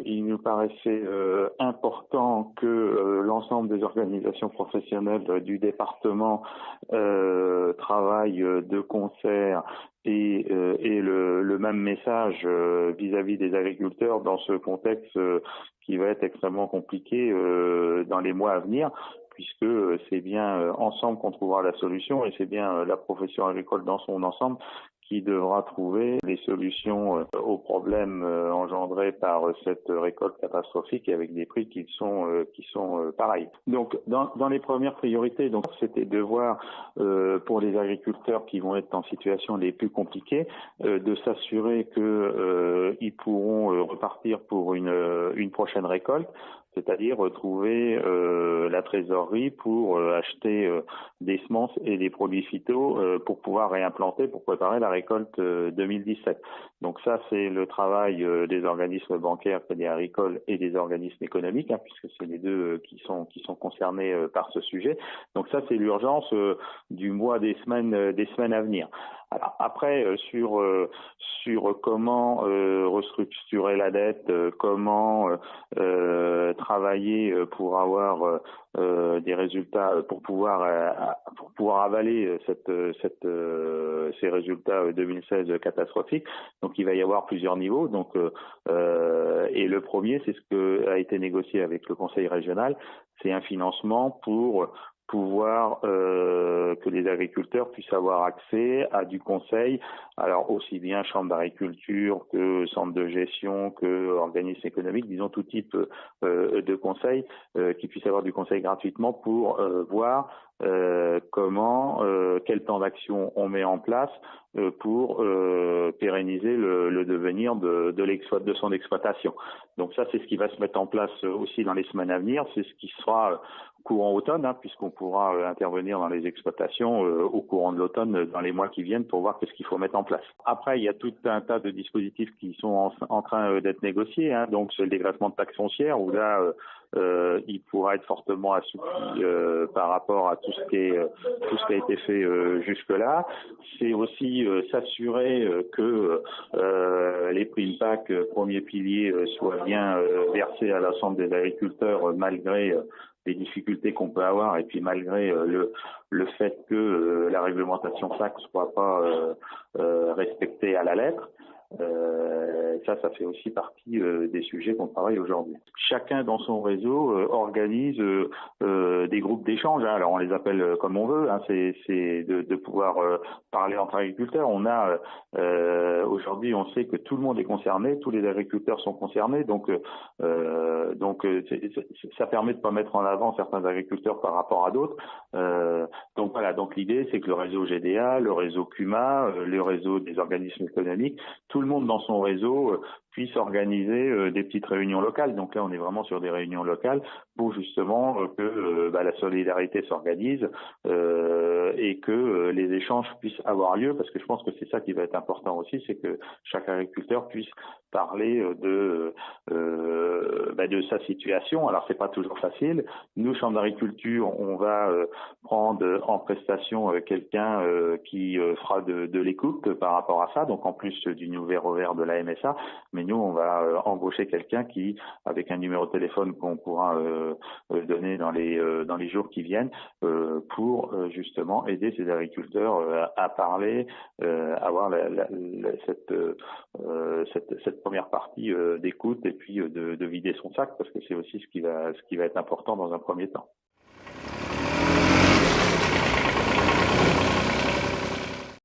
Il nous paraissait important que l'ensemble des organisations professionnelles du département travaillent de concert et le même message vis-à-vis des agriculteurs dans ce contexte qui va être extrêmement compliqué dans les mois à venir, puisque c'est bien ensemble qu'on trouvera la solution et c'est bien la profession agricole dans son ensemble qui devra trouver les solutions aux problèmes engendrés par cette récolte catastrophique et avec des prix qui sont pareils. Donc dans les premières priorités, donc c'était de voir pour les agriculteurs qui vont être en situation les plus compliquées, de s'assurer que ils pourront repartir pour une prochaine récolte, c'est-à-dire trouver la trésorerie pour acheter des semences et des produits phyto pour pouvoir réimplanter, pour préparer la récolte 2017. Donc ça, c'est le travail des organismes bancaires, Crédit Agricole et des organismes économiques, puisque c'est les deux qui sont concernés par ce sujet. Donc ça, c'est l'urgence du mois, des semaines à venir. Alors après, sur comment restructurer la dette, comment travailler pour avoir des résultats, pour pouvoir avaler ces résultats 2016 catastrophiques. Donc il va y avoir plusieurs niveaux. Donc et le premier, c'est ce que a été négocié avec le Conseil régional, c'est un financement pour pouvoir que les agriculteurs puissent avoir accès à du conseil, alors aussi bien chambre d'agriculture que centre de gestion que organismes économiques, disons tout type de conseil, qui puissent avoir du conseil gratuitement pour voir comment, quel plan d'action on met en place pour pérenniser le devenir de son exploitation. Donc ça, c'est ce qui va se mettre en place aussi dans les semaines à venir. C'est ce qui sera courant automne, puisqu'on pourra intervenir dans les exploitations au courant de l'automne, dans les mois qui viennent, pour voir qu'est-ce qu'il faut mettre en place. Après, il y a tout un tas de dispositifs qui sont en train d'être négociés. Donc c'est le dégrèvement de taxes foncières, où là, il pourra être fortement assoupli par rapport à tout ce qui a été fait jusque-là. C'est aussi s'assurer que les primes PAC premier pilier soient bien versés à l'ensemble des agriculteurs malgré les difficultés qu'on peut avoir et puis malgré le fait que la réglementation PAC soit pas respectée à la lettre. Ça fait aussi partie des sujets qu'on travaille aujourd'hui. Chacun dans son réseau organise des groupes d'échange. Alors on les appelle comme on veut. C'est de pouvoir parler entre agriculteurs. On a aujourd'hui, on sait que tout le monde est concerné, tous les agriculteurs sont concernés. Donc ça permet de pas mettre en avant certains agriculteurs par rapport à d'autres. Donc voilà. Donc l'idée, c'est que le réseau GDA, le réseau CUMA, le réseau des organismes économiques, tout le monde dans son réseau puisse organiser des petites réunions locales. Donc là, on est vraiment sur des réunions locales pour justement que la solidarité s'organise et que les échanges puissent avoir lieu, parce que je pense que c'est ça qui va être important aussi, c'est que chaque agriculteur puisse parler de sa situation. Alors c'est pas toujours facile. Nous, Chambre d'agriculture, on va prendre en prestation quelqu'un qui fera de l'écoute par rapport à ça, donc en plus du nouveau vert de la MSA, mais nous on va embaucher quelqu'un qui, avec un numéro de téléphone qu'on pourra donner dans les jours qui viennent, pour justement aider ces agriculteurs à parler, avoir cette première partie d'écoute et puis de vider son sac, parce que c'est aussi ce qui va être important dans un premier temps.